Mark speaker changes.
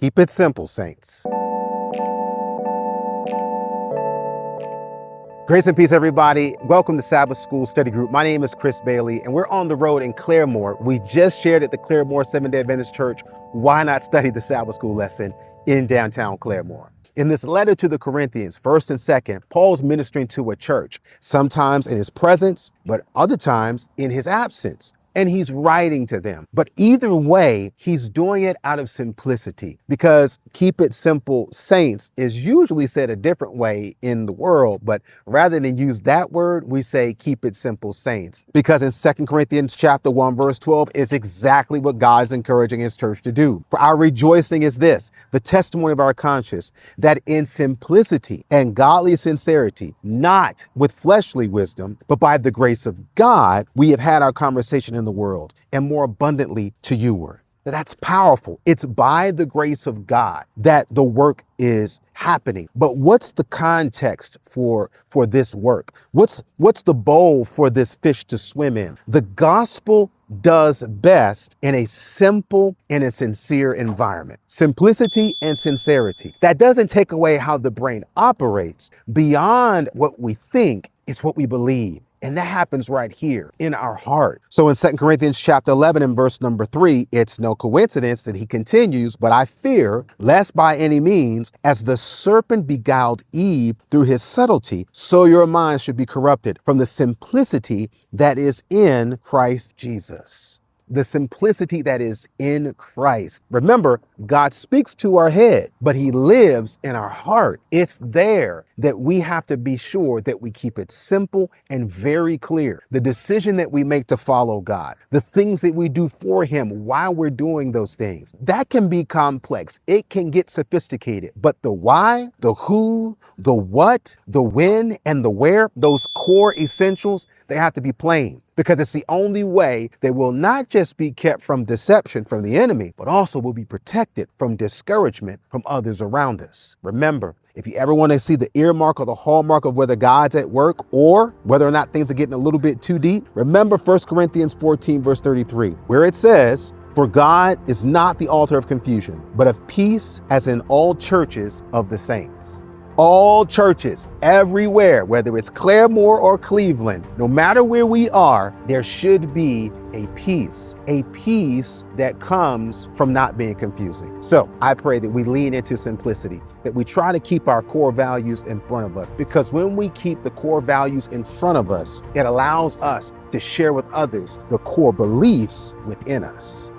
Speaker 1: Keep it simple, saints. Grace and peace, everybody. Welcome to Sabbath School Study Group. My name is Chris Bailey, and we're on the road in Claremore. We just shared at the Claremore Seventh-day Adventist Church, why not study the Sabbath School lesson in downtown Claremore? In this letter to the Corinthians, 1st and 2nd, Paul's ministering to a church, sometimes in his presence, but other times in his absence. And he's writing to them. But either way, he's doing it out of simplicity, because keep it simple, saints, is usually said a different way in the world. But rather than use that word, we say keep it simple, saints. Because in 2 Corinthians chapter 1, verse 12 is exactly what God is encouraging his church to do. For our rejoicing is this, the testimony of our conscience, that in simplicity and godly sincerity, not with fleshly wisdom, but by the grace of God, we have had our conversation in the world, and more abundantly to youward. That's powerful. It's by the grace of God that the work is happening. But what's the context for this work? What's the bowl for this fish to swim in? The gospel does best in a simple and a sincere environment. Simplicity and sincerity. That doesn't take away how the brain operates. Beyond what we think, it's what we believe. And that happens right here in our heart. So in 2 Corinthians chapter 11 and verse number 3, it's no coincidence that he continues, but I fear lest by any means, as the serpent beguiled Eve through his subtlety, so your minds should be corrupted from the simplicity that is in Christ Jesus. The simplicity that is in Christ. Remember, God speaks to our head, but he lives in our heart. It's there that we have to be sure that we keep it simple and very clear. The decision that we make to follow God, the things that we do for him while we're doing those things, that can be complex. It can get sophisticated, but the why, the who, the what, the when, and the where, those core essentials, they have to be plain. Because it's the only way that will not just be kept from deception from the enemy, but also will be protected from discouragement from others around us. Remember, if you ever want to see the earmark or the hallmark of whether God's at work or whether or not things are getting a little bit too deep, remember 1 Corinthians 14, verse 33, where it says, "For God is not the author of confusion, but of peace, as in all churches of the saints." All churches, everywhere, whether it's Claremore or Cleveland, no matter where we are, there should be a peace that comes from not being confusing. So I pray that we lean into simplicity, that we try to keep our core values in front of us, because when we keep the core values in front of us, it allows us to share with others the core beliefs within us.